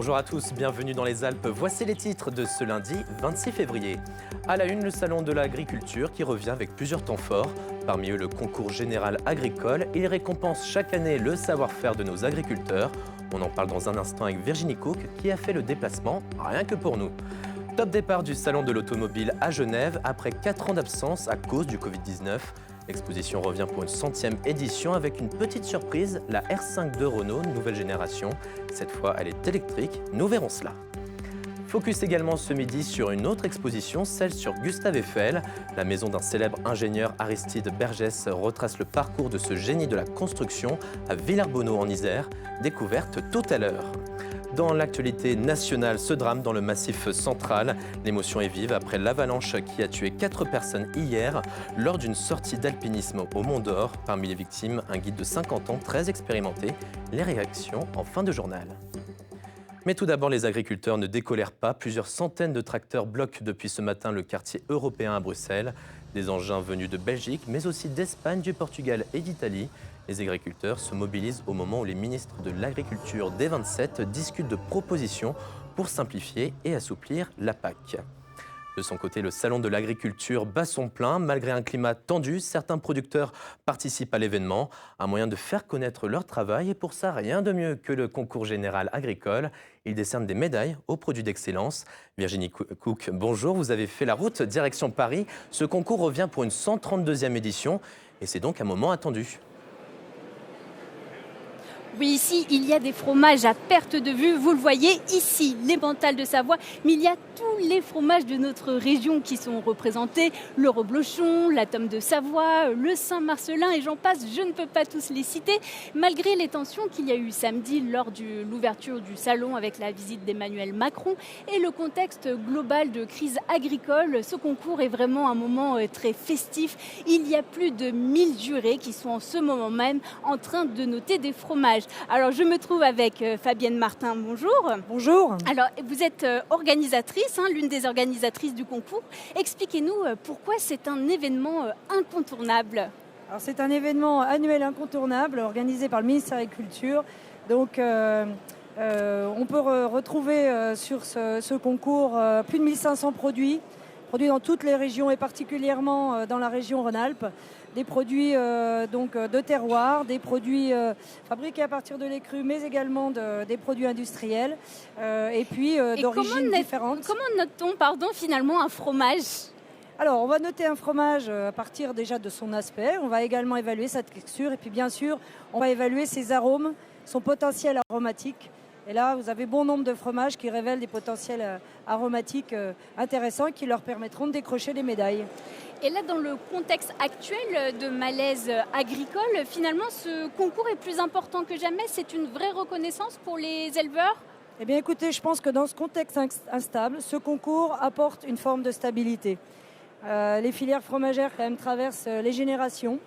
Bonjour à tous, bienvenue dans les Alpes. Voici les titres de ce lundi 26 février. À la une, le salon de l'agriculture qui revient avec plusieurs temps forts. Parmi eux, le concours général agricole. Il récompense chaque année le savoir-faire de nos agriculteurs. On en parle dans un instant avec Virginie Cook qui a fait le déplacement rien que pour nous. Top départ du salon de l'automobile à Genève après 4 ans d'absence à cause du Covid-19. L'exposition revient pour une 100e édition avec une petite surprise, la R5 de Renault, nouvelle génération. Cette fois, elle est électrique, nous verrons cela. Focus également ce midi sur une autre exposition, celle sur Gustave Eiffel. La maison d'un célèbre ingénieur, Aristide Bergès, retrace le parcours de ce génie de la construction à Villers-Bonnot en Isère. Découverte tout à l'heure. Dans l'actualité nationale, ce drame dans le Massif central. L'émotion est vive après l'avalanche qui a tué 4 personnes hier lors d'une sortie d'alpinisme au Mont d'Or. Parmi les victimes, un guide de 50 ans très expérimenté. Les réactions en fin de journal. Mais tout d'abord, les agriculteurs ne décolèrent pas. Plusieurs centaines de tracteurs bloquent depuis ce matin le quartier européen à Bruxelles. Des engins venus de Belgique, mais aussi d'Espagne, du Portugal et d'Italie. Les agriculteurs se mobilisent au moment où les ministres de l'Agriculture des 27 discutent de propositions pour simplifier et assouplir la PAC. De son côté, le salon de l'agriculture bat son plein. Malgré un climat tendu, certains producteurs participent à l'événement. Un moyen de faire connaître leur travail. Et pour ça, rien de mieux que le concours général agricole. Ils décernent des médailles aux produits d'excellence. Virginie Cook, bonjour. Vous avez fait la route direction Paris. Ce concours revient pour une 132e édition. Et c'est donc un moment attendu. Oui, ici, il y a des fromages à perte de vue. Vous le voyez ici, les Mentales de Savoie. Mais il y a tous les fromages de notre région qui sont représentés. Le reblochon, la tome de Savoie, le Saint-Marcelin et j'en passe. Je ne peux pas tous les citer. Malgré les tensions qu'il y a eu samedi lors de l'ouverture du salon avec la visite d'Emmanuel Macron et le contexte global de crise agricole, ce concours est vraiment un moment très festif. Il y a plus de 1000 jurés qui sont en ce moment même en train de noter des fromages. Alors, je me trouve avec Fabienne Martin. Bonjour. Bonjour. Alors, vous êtes organisatrice, l'une des organisatrices du concours. Expliquez-nous pourquoi c'est un événement incontournable. Alors, c'est un événement annuel incontournable organisé par le ministère de l'Agriculture. Donc, on peut retrouver sur ce concours plus de 1500 produits dans toutes les régions et particulièrement dans la région Rhône-Alpes. Des produits de terroir, des produits fabriqués à partir de lait cru, mais également des produits industriels et puis d'origines différentes. Comment note-t-on finalement un fromage ? Alors, on va noter un fromage à partir déjà de son aspect. On va également évaluer sa texture et puis bien sûr, on va évaluer ses arômes, son potentiel aromatique. Et là, vous avez bon nombre de fromages qui révèlent des potentiels aromatiques intéressants qui leur permettront de décrocher des médailles. Et là, dans le contexte actuel de malaise agricole, finalement, ce concours est plus important que jamais. C'est une vraie reconnaissance pour les éleveurs ? Eh bien, écoutez, je pense que dans ce contexte instable, ce concours apporte une forme de stabilité. Les filières fromagères, quand même, traversent les générations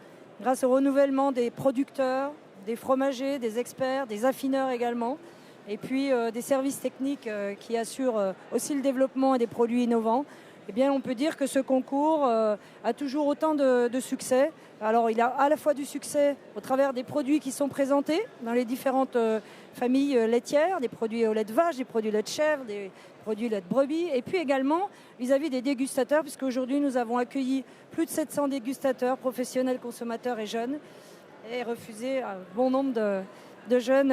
grâce au renouvellement des producteurs, des fromagers, des experts, des affineurs également. Et puis des services techniques qui assurent aussi le développement des produits innovants. Eh bien, on peut dire que ce concours a toujours autant de succès. Alors, il a à la fois du succès au travers des produits qui sont présentés dans les différentes familles laitières, des produits au lait de vache, des produits au lait de chèvre, des produits au lait de brebis, et puis également vis-à-vis des dégustateurs, puisqu'aujourd'hui, nous avons accueilli plus de 700 dégustateurs, professionnels, consommateurs et jeunes, et refusé un bon nombre de jeunes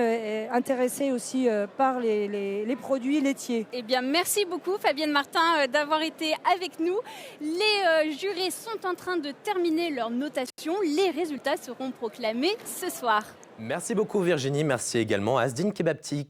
intéressés aussi par les produits laitiers. Eh bien, merci beaucoup Fabienne Martin d'avoir été avec nous. Les jurés sont en train de terminer leur notation. Les résultats seront proclamés ce soir. Merci beaucoup Virginie, merci également à Asdine Kebabti